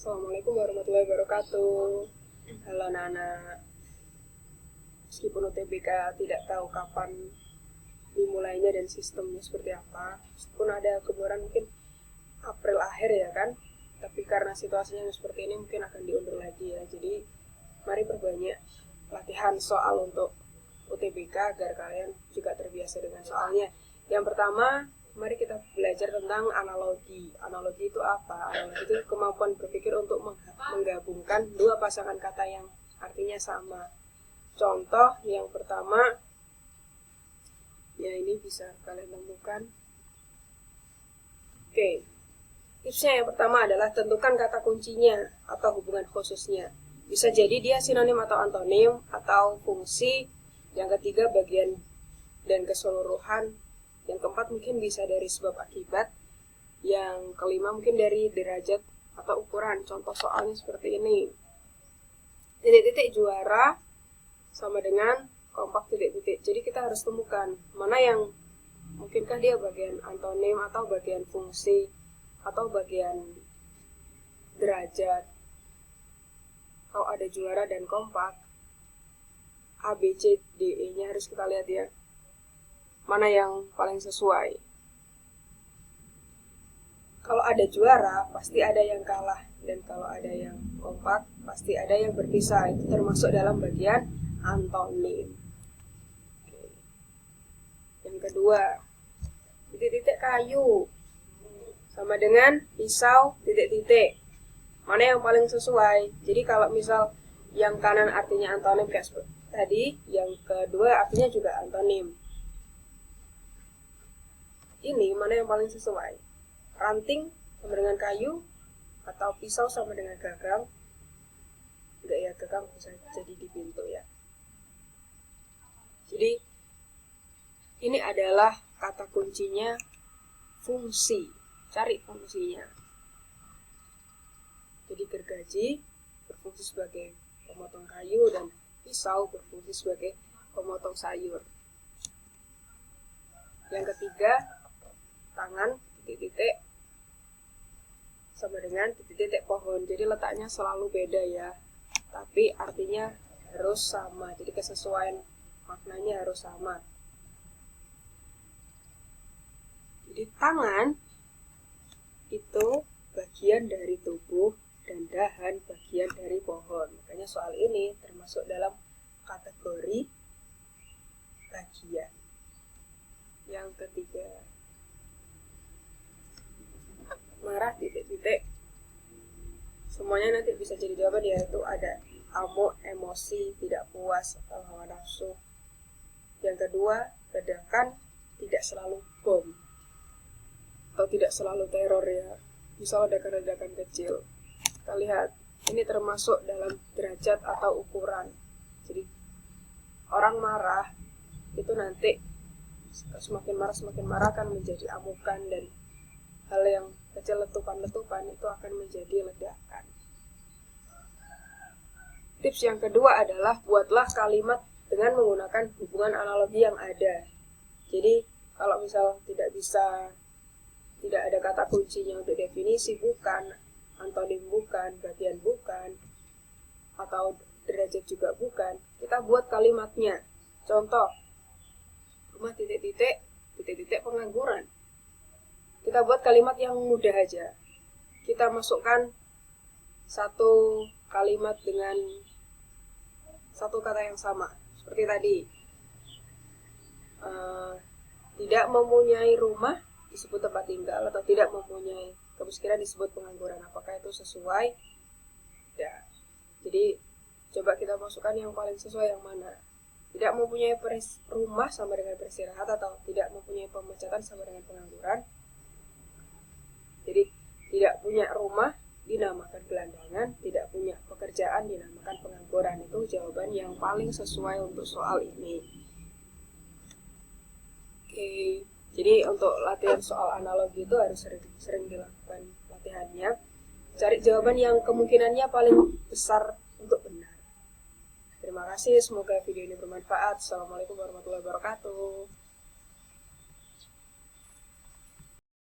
Assalamualaikum warahmatullahi wabarakatuh. Halo Nana. Meskipun UTBK tidak tahu kapan dimulainya dan sistemnya seperti apa, meskipun ada keboran mungkin April akhir ya kan, tapi karena situasinya seperti ini mungkin akan diundur lagi ya. Jadi mari perbanyak latihan soal untuk UTBK agar kalian juga terbiasa dengan soalnya. Yang pertama, mari kita belajar tentang analogi. Analogi itu apa? Analogi itu kemampuan berpikir untuk menggabungkan dua pasangan kata yang artinya sama. Contoh yang pertama, ya ini bisa kalian temukan. Oke, tipsnya yang pertama adalah tentukan kata kuncinya atau hubungan khususnya. Bisa jadi dia sinonim atau antonim atau fungsi. Yang ketiga bagian dan keseluruhan. Yang keempat mungkin bisa dari sebab akibat. Yang kelima mungkin dari derajat atau ukuran. Contoh soalnya seperti ini. Titik-titik juara sama dengan kompak titik-titik. Jadi kita harus temukan mana yang mungkinkah dia bagian antonim atau bagian fungsi atau bagian derajat. Kalau ada juara dan kompak, A, B, C, D, E-nya harus kita lihat ya. Mana yang paling sesuai. Kalau ada juara, pasti ada yang kalah. Dan kalau ada yang kompak, pasti ada yang berpisah. Itu termasuk dalam bagian antonim. Oke. Yang kedua, titik-titik kayu sama dengan pisau titik-titik. Mana yang paling sesuai? Jadi kalau misal yang kanan artinya antonim kayak tadi, yang kedua artinya juga antonim. Ini mana yang paling sesuai? Ranting sama dengan kayu atau pisau sama dengan gagang? Enggak ya, gagang bisa jadi di pintu ya. Jadi ini adalah kata kuncinya fungsi. Cari fungsinya. Jadi gergaji berfungsi sebagai pemotong kayu dan pisau berfungsi sebagai pemotong sayur. Yang ketiga, tangan titik-titik sama dengan titik-titik pohon. Jadi letaknya selalu beda ya. Tapi artinya harus sama. Jadi kesesuaian maknanya harus sama. Jadi tangan itu bagian dari tubuh dan dahan bagian dari pohon. Makanya soal ini termasuk dalam kategori bagian. Yang ketiga, marah titik-titik. Semuanya nanti bisa jadi jawaban, yaitu ada amuk, emosi, tidak puas, atau hawa nafsu. Yang kedua, ledakan tidak selalu bom atau tidak selalu teror ya. Bisa ledakan-ledakan kecil. Kita lihat, ini termasuk dalam derajat atau ukuran. Jadi orang marah itu nanti semakin marah akan menjadi amukan, dan hal yang kecil letupan-letupan itu akan menjadi ledakan. Tips yang kedua adalah buatlah kalimat dengan menggunakan hubungan analogi yang ada. Jadi kalau misal tidak ada kata kuncinya untuk definisi bukan, antonim bukan, bagian bukan, atau derajat juga bukan, kita buat kalimatnya. Contoh, rumah titik-titik, titik-titik pengangguran. Kita buat kalimat yang mudah aja. Kita masukkan satu kalimat dengan satu kata yang sama. Seperti tadi. Tidak mempunyai rumah disebut tempat tinggal, atau tidak mempunyai kemiskinan disebut pengangguran. Apakah itu sesuai? Tidak. Jadi coba kita masukkan yang paling sesuai yang mana. Tidak mempunyai rumah sama dengan beristirahat, atau tidak mempunyai pemecatan sama dengan pengangguran. Jadi tidak punya rumah dinamakan gelandangan, tidak punya pekerjaan dinamakan pengangguran. Itu jawaban yang paling sesuai untuk soal ini. Oke, jadi untuk latihan soal analogi itu harus sering dilakukan latihannya. Cari jawaban yang kemungkinannya paling besar untuk benar. Terima kasih, semoga video ini bermanfaat. Assalamualaikum warahmatullahi wabarakatuh.